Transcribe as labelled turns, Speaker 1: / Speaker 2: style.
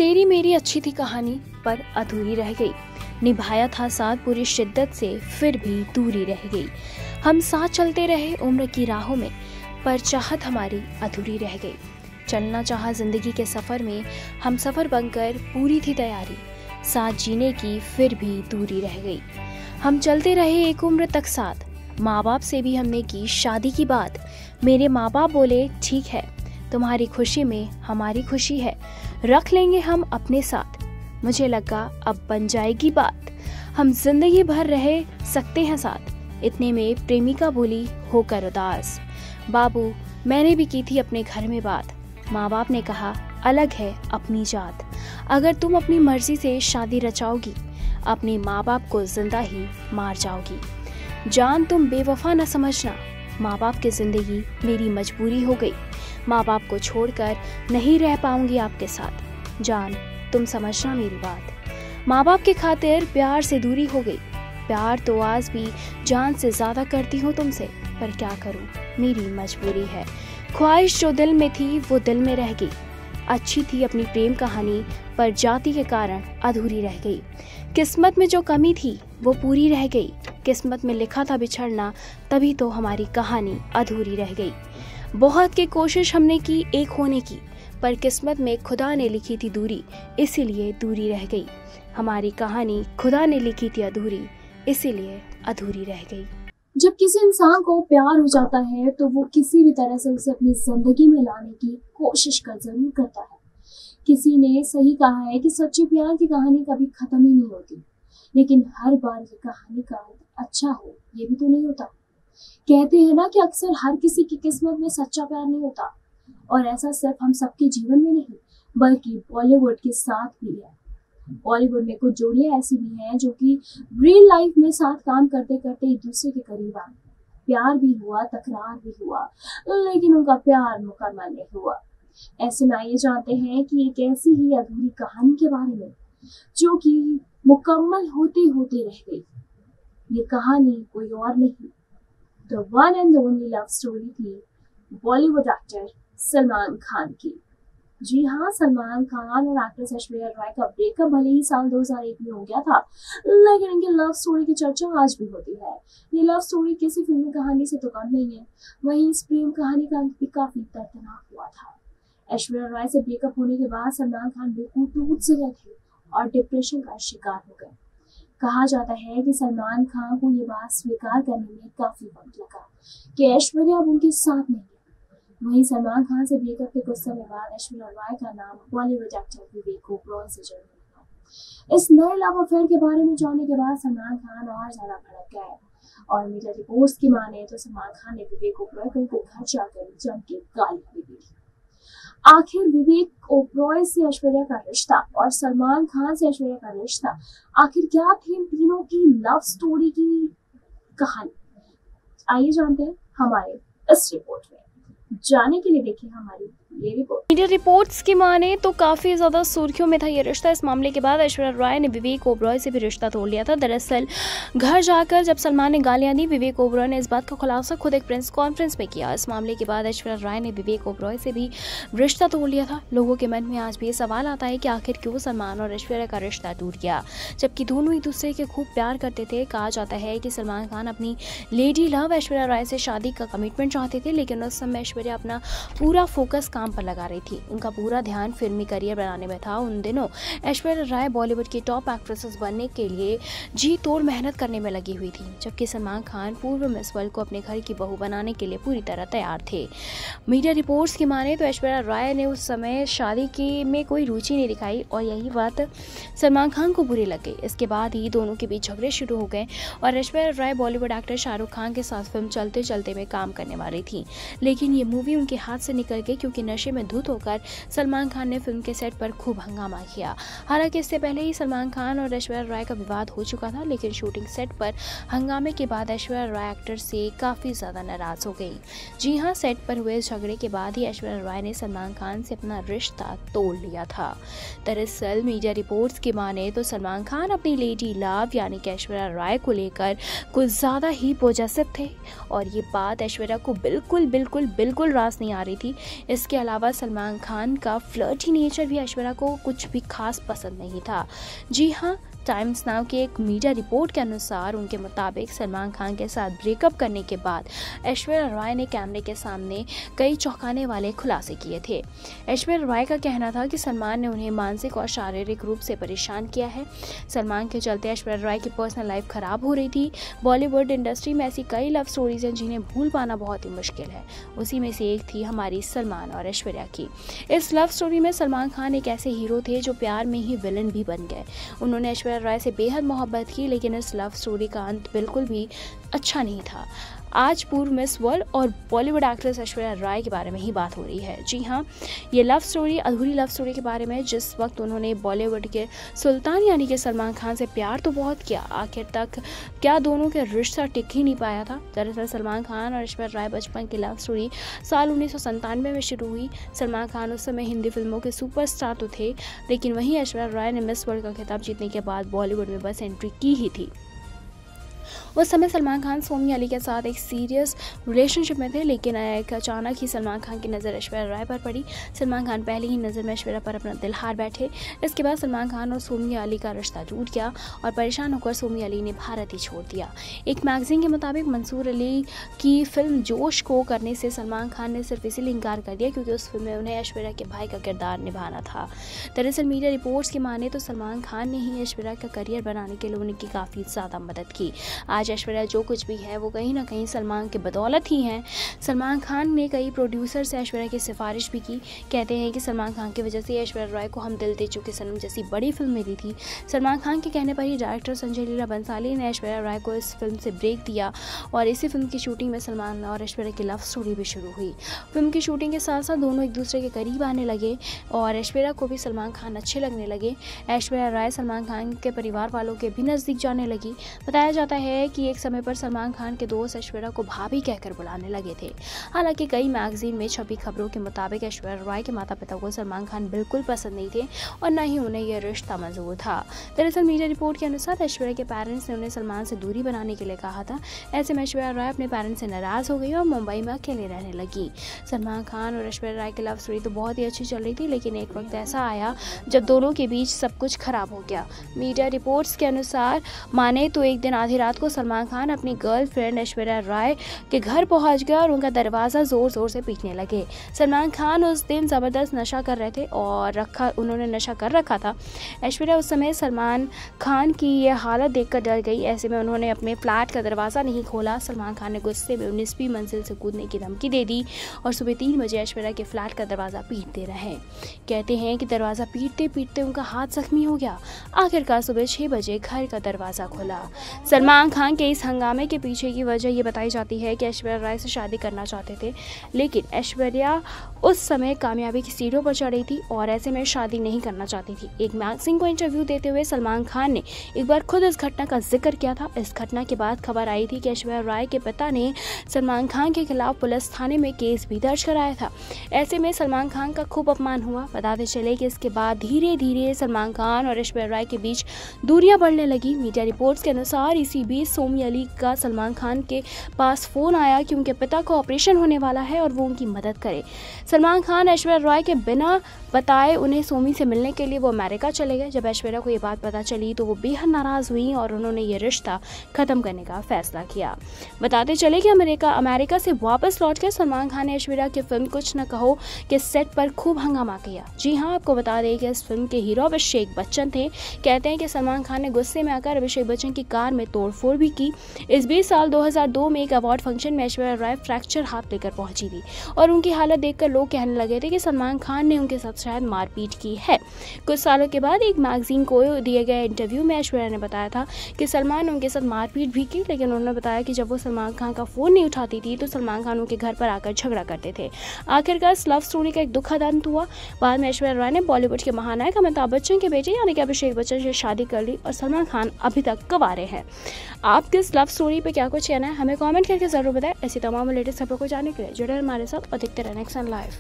Speaker 1: तेरी मेरी अच्छी थी कहानी पर अधूरी रह गई। निभाया था साथ पूरी शिद्दत से, फिर भी दूरी रह गई। हम साथ चलते रहे उम्र की राहों में, पर चाहत हमारी अधूरी रह गई। चलना चाहा जिंदगी के सफर में, हम सफर बनकर पूरी थी तैयारी। साथ जीने की फिर भी दूरी रह गई। हम चलते रहे एक उम्र तक साथ, माँ बाप से भी हमने की शादी की बात। मेरे माँ बाप बोले ठीक है, तुम्हारी खुशी में हमारी खुशी है, रख लेंगे हम अपने साथ। मुझे लगा अब बन जाएगी बात, हम जिंदगी भर रह सकते हैं साथ। इतने में प्रेमिका बोली होकर उदास, बाबू मैंने भी की थी अपने घर में बात। माँ बाप ने कहा अलग है अपनी जात, अगर तुम अपनी मर्जी से शादी रचाओगी, अपने माँ बाप को जिंदा ही मार जाओगी। जान तुम बेवफा न समझना, माँ बाप की जिंदगी मेरी मजबूरी हो गई। माँ बाप को छोड़कर नहीं रह पाऊंगी आपके साथ, जान तुम समझना मेरी बात। माँ बाप के खातिर प्यार से दूरी हो गई। प्यार तो आज भी जान से ज्यादा करती हूँ तुमसे, पर क्या करूँ मेरी मजबूरी है। ख्वाहिश जो दिल में थी वो दिल में रह गई। अच्छी थी अपनी प्रेम कहानी, पर जाति के कारण अधूरी रह गई। किस्मत में जो कमी थी वो पूरी रह गई। किस्मत में लिखा था बिछड़ना, तभी तो हमारी कहानी अधूरी रह गई। बहुत की कोशिश हमने की एक होने की, पर किस्मत में खुदा ने लिखी थी दूरी, इसीलिए दूरी रह गई। हमारी कहानी खुदा ने लिखी थी अधूरी, इसीलिए अधूरी रह गई।
Speaker 2: जब किसी इंसान को प्यार हो जाता है तो वो किसी भी तरह से उसे अपनी जिंदगी में लाने की कोशिश जरूर करता है। किसी ने सही कहा है कि सच्चे प्यार की कहानी कभी खत्म ही नहीं होती, लेकिन हर बार ये कहानी का अंत अच्छा हो ये भी तो नहीं होता। कहते हैं ना कि अक्सर हर किसी की किस्मत में सच्चा प्यार नहीं होता, और ऐसा सिर्फ हम सबके जीवन में नहीं बल्कि बॉलीवुड के साथ भी है। बॉलीवुड में कुछ जोड़ियां ऐसी भी हैं जो कि रियल लाइफ में साथ काम करते करते एक दूसरे के करीब आए। प्यार भी हुआ, तकरार भी हुआ, लेकिन उनका प्यार मुकम्मल नहीं हुआ। ऐसे में आइए जानते हैं कि एक ऐसी ही अधूरी कहानी के बारे में जो कि मुकम्मल होते होते रह गई। ये कहानी कोई और नहीं, the one and only love story थी बॉलीवुड एक्टर सलमान खान की। जी हाँ, सलमान खान और एक्ट्रेस ऐश्वर्या राय का ब्रेकअप भले ही साल 2001 में हो गया था, लेकिन इनके लव स्टोरी की चर्चा आज भी होती है। ये लव स्टोरी किसी फिल्मी कहानी से तो कम नहीं है। वहीं इस प्रेम कहानी का अंत भी काफी दर्दनाक हुआ था। ऐश्वर्या राय से ब्रेकअप होने के बाद सलमान खान बिल्कुल टूट से गए थे और डिप्रेशन का शिकार हो गए। कहा जाता है कि सलमान खान को ये बात स्वीकार करने में काफी वक्त लगा कि ऐश्वर्या अब उनके साथ नहीं है। वहीं सलमान खान से ब्रेकअप के कुछ समय बाद ऐश्वर्या राय का नाम बॉलीवुड एक्टर विवेक ओबरॉय से जुड़ गया। इस नए लव अफेयर के बारे में जानने के बाद सलमान खान और ज्यादा भड़क गए, और मीडिया रिपोर्ट्स की माने तो सलमान खान ने विवेक ओबरॉय को उनके घर जाकर जम के गाली भी दी। आखिर विवेक ओबरॉय से ऐश्वर्या का रिश्ता और सलमान खान से ऐश्वर्या का रिश्ता आखिर क्या थी इन तीनों की लव स्टोरी की कहानी, आइए जानते हैं हमारे इस रिपोर्ट में। जाने के लिए देखिए हमारी ये रिपोर्ट।
Speaker 1: मीडिया रिपोर्ट्स की माने तो काफी ज्यादा सुर्खियों में था ये रिश्ता। इस मामले के बाद ऐश्वर्या राय ने विवेक ओबरॉय से भी रिश्ता तोड़ लिया था। दरअसल घर जाकर जब सलमान ने गालियां दी, विवेक ओबरॉय ने इस बात का खुलासा खुद एक प्रेस कॉन्फ्रेंस में किया। इस मामले के बाद ऐश्वर्या राय ने विवेक ओबरॉय से भी रिश्ता तोड़ लिया था। लोगों के मन में आज भी ये सवाल आता है कि आखिर क्यों सलमान और ऐश्वर्या का रिश्ता टूट गया, जबकि दोनों एक दूसरे के खूब प्यार करते थे। कहा जाता है कि सलमान खान अपनी लेडी लव ऐश्वर्या राय से शादी का कमिटमेंट चाहते थे, लेकिन उस समय ऐश्वर्या अपना पूरा फोकस काम पर लगा रही थी। उनका पूरा ध्यान फिल्मी करियर बनाने में था। उन दिनों ऐश्वर्या राय बॉलीवुड की टॉप एक्ट्रेसेस बनने के लिए जी तोड़ मेहनत करने में लगी हुई थी, जबकि सलमान खान पूर्व मिस वर्ल्ड को अपने घर की बहू बनाने के लिए पूरी तरह तैयार थे। मीडिया रिपोर्ट्स की माने तो ऐश्वर्या राय ने उस समय शादी की में कोई रुचि नहीं दिखाई, और यही बात सलमान खान को बुरी लग गई। इसके बाद ही दोनों के बीच झगड़े शुरू हो गए और ऐश्वर्या राय बॉलीवुड एक्टर शाहरुख खान के साथ फिल्म चलते चलते में काम करने वाली थी, लेकिन ये मूवी उनके हाथ से निकल गई क्योंकि नशे में धुत होकर सलमान खान ने फिल्म के सेट पर खूब हंगामा किया। हालांकि इससे पहले ही सलमान खान और ऐश्वर्या राय का विवाद हो चुका था, लेकिन शूटिंग सेट पर हंगामे के बाद ऐश्वर्या राय एक्टर से काफी ज्यादा नाराज हो गई। जी हाँ, सेट पर हुए झगड़े के बाद ही ऐश्वर्या राय ने सलमान खान से अपना रिश्ता तोड़ लिया था। दरअसल मीडिया रिपोर्ट्स की माने तो सलमान खान अपनी लेडी लव यानी कि ऐश्वर्या राय को लेकर कुछ ज्यादा ही पॉजिटिव थे, और ये बात ऐश्वर्या को बिल्कुल बिल्कुल बिल्कुल रास नहीं आ रही थी। इसके अलावा सलमान खान का फ्लर्टी नेचर भी ऐश्वर्या को कुछ भी खास पसंद नहीं था। जी हाँ, टाइम्स नाउ की एक मीडिया रिपोर्ट के अनुसार उनके मुताबिक सलमान खान के साथ ब्रेकअप करने के बाद ऐश्वर्या राय ने कैमरे के सामने कई चौंकाने वाले खुलासे किए थे। ऐश्वर्या राय का कहना था कि सलमान ने उन्हें मानसिक और शारीरिक रूप से परेशान किया है। सलमान के चलते ऐश्वर्या राय की पर्सनल लाइफ खराब हो रही थी। बॉलीवुड इंडस्ट्री में ऐसी कई लव स्टोरीज हैं जिन्हें भूल पाना बहुत ही मुश्किल है। उसी में से एक थी हमारी सलमान और ऐश्वर्या की। इस लव स्टोरी में सलमान खान एक ऐसे हीरो थे जो प्यार में ही विलन भी बन गए। उन्होंने ऐश्वर्या राय से बेहद मोहब्बत की, लेकिन इस लव स्टोरी का अंत बिल्कुल भी अच्छा नहीं था। आज पूर्व मिस वर्ल्ड और बॉलीवुड एक्ट्रेस ऐश्वर्या राय के बारे में ही बात हो रही है। जी हाँ, ये लव स्टोरी अधूरी लव स्टोरी के बारे में, जिस वक्त उन्होंने बॉलीवुड के सुल्तान यानी कि सलमान खान से प्यार तो बहुत किया, आखिर तक क्या दोनों के रिश्ता टिक ही नहीं पाया था। दरअसल सलमान खान और ऐश्वर्या राय बचपन की लव स्टोरी साल 1997 में शुरू हुई। सलमान खान उस समय हिंदी फिल्मों के सुपरस्टार तो थे, लेकिन वहीं ऐश्वर्या राय ने मिस वर्ल्ड का खिताब जीतने के बाद बॉलीवुड में बस एंट्री की ही थी। उस समय सलमान खान सोमी अली के साथ एक सीरियस रिलेशनशिप में थे, लेकिन एक अचानक ही सलमान खान की नज़र ऐश्वर्या राय पर पड़ी। सलमान खान पहली ही नज़र में ऐश्वर्या पर अपना दिल हार बैठे। इसके बाद सलमान खान और सोमी अली का रिश्ता टूट गया और परेशान होकर सोमी अली ने भारत ही छोड़ दिया। एक मैगजीन के मुताबिक मंसूर अली की फिल्म जोश को करने से सलमान खान ने सिर्फ इसीलिए इनकार कर दिया क्योंकि उस फिल्म में उन्हें ऐश्वर्या के भाई का किरदार निभाना था। दरअसल मीडिया रिपोर्ट्स की माने तो सलमान खान ने ही ऐश्वर्या का करियर बनाने के लिए उनकी काफ़ी ज़्यादा मदद की। आज ऐश्वर्या जो कुछ भी है वो कहीं ना कहीं सलमान के बदौलत ही है। सलमान खान ने कई प्रोड्यूसर से ऐश्वर्या की सिफारिश भी की। कहते हैं कि सलमान खान की वजह से ऐश्वर्या राय को हम दिल दे चुके सनम जैसी बड़ी फिल्म मिली थी। सलमान खान के कहने पर ही डायरेक्टर संजय लीला बंसाली ने ऐश्वर्या राय को इस फिल्म से ब्रेक दिया और इसी फिल्म की शूटिंग में सलमान और ऐश्वर्या की लव स्टोरी भी शुरू हुई। फिल्म की शूटिंग के साथ साथ दोनों एक दूसरे के करीब आने लगे और ऐश्वर्या को भी सलमान खान अच्छे लगने लगे। ऐश्वर्या राय सलमान खान के परिवार वालों के भी नज़दीक जाने लगी। बताया जाता है कि एक समय पर सलमान खान के दोस्त ऐश्वर्या को भाभी कहकर बुलाने लगे थे। हालांकि कई मैगजीन में छपी खबरों के मुताबिक ऐश्वर्या राय के माता पिता को सलमान खान बिल्कुल पसंद नहीं थे और न ही उन्हें यह रिश्ता मंजूर था। दरअसल मीडिया रिपोर्ट के अनुसार ऐश्वर्या के पेरेंट्स ने उन्हें सलमान से दूरी बनाने के लिए कहा था। ऐसे में ऐश्वर्या राय अपने पेरेंट्स से नाराज हो गई और मुंबई में अकेले रहने लगी। सलमान खान और ऐश्वर्या राय की लव स्टोरी तो बहुत ही अच्छी चल रही थी, लेकिन एक वक्त ऐसा आया जब दोनों के बीच सब कुछ खराब हो गया। मीडिया रिपोर्ट्स के अनुसार माने तो एक दिन आधी रात को सलमान खान अपनी गर्लफ्रेंड ऐश्वर्या राय के घर पहुंच गए और उनका दरवाज़ा ज़ोर ज़ोर से पीटने लगे। सलमान खान उस दिन ज़बरदस्त नशा कर रहे थे और उन्होंने नशा कर रखा था। ऐश्वर्या उस समय सलमान खान की यह हालत देखकर डर गई। ऐसे में उन्होंने अपने फ्लैट का दरवाज़ा नहीं खोला। सलमान खान ने गुस्से में 19वीं मंजिल से कूदने की धमकी दे दी और सुबह 3 बजे ऐश्वर्या के फ्लैट का दरवाज़ा पीटते रहे। कहते हैं कि दरवाज़ा पीटते पीटते उनका हाथ जख्मी हो गया। आखिरकार सुबह 6 बजे घर का दरवाज़ा खुला। सलमान खान के इस हंगामे के पीछे की वजह ये बताई जाती है कि ऐश्वर्या राय से शादी करना चाहते थे, लेकिन ऐश्वर्या उस समय कामयाबी की सीढ़ियों पर चढ़ रही थी और ऐसे में शादी नहीं करना चाहती थी। एक मैगजीन को इंटरव्यू देते हुए सलमान खान ने एक बार खुद इस घटना का जिक्र किया था। इस घटना के बाद खबर आई थी कि ऐश्वर्या राय के पिता ने सलमान खान के खिलाफ पुलिस थाने में केस भी दर्ज कराया था। ऐसे में सलमान खान का खूब अपमान हुआ। बताते चले कि इसके बाद धीरे धीरे सलमान खान और ऐश्वर्या राय के बीच दूरियां बढ़ने लगी। मीडिया रिपोर्ट्स के अनुसार इसी बीच सोमी अली का सलमान खान के पास फोन आया कि उनके पिता को ऑपरेशन होने वाला है और वो उनकी मदद करे। सलमान खान ऐश्वर्या राय के बिना बताए उन्हें सोमी से मिलने के लिए वो अमेरिका चले गए। जब ऐश्वर्या को ये बात पता चली तो वो बेहद नाराज हुई और उन्होंने ये रिश्ता खत्म करने का फैसला किया। बताते चले कि अमेरिका से वापस लौटकर सलमान खान ने ऐश्वर्या की फिल्म कुछ न कहो के सेट पर खूब हंगामा किया। जी हाँ, आपको बता दें कि इस फिल्म के हीरो अभिषेक बच्चन थे। कहते हैं कि सलमान खान ने गुस्से में आकर अभिषेक बच्चन की कार में तोड़फोड़ भी की। इस बीच साल 2002 में एक अवार्ड फंक्शन में ऐश्वर्या राय फ्रैक्चर हाथ लेकर पहुंची थी और उनकी हालत देखकर लोग कहने लगे थे कि सलमान खान ने उनके साथ शायद मारपीट की है। कुछ सालों के बाद एक मैगजीन को दिए गए इंटरव्यू में ऐश्वर्या ने बताया था कि सलमान ने उनके साथ मारपीट भी की, लेकिन उन्होंने बताया कि जब वो सलमान खान का फोन नहीं उठाती थी तो सलमान खान उनके घर पर आकर झगड़ा करते थे। आखिरकार इस लव स्टोरी का एक दुखद अंत हुआ। बाद में ऐश्वर्या राय ने बॉलीवुड के महानायक अमिताभ बच्चन के बेटे यानी कि अभिषेक बच्चन से शादी कर ली और सलमान खान अभी तक कुंवारे हैं। आपके इस लव स्टोरी पे क्या कुछ कहना है हमें कमेंट करके जरूर बताएं। ऐसी तमाम लेटेस्ट खबरों को जानने के लिए जुड़े हमारे साथ और देखते रहना एक्शन लाइव।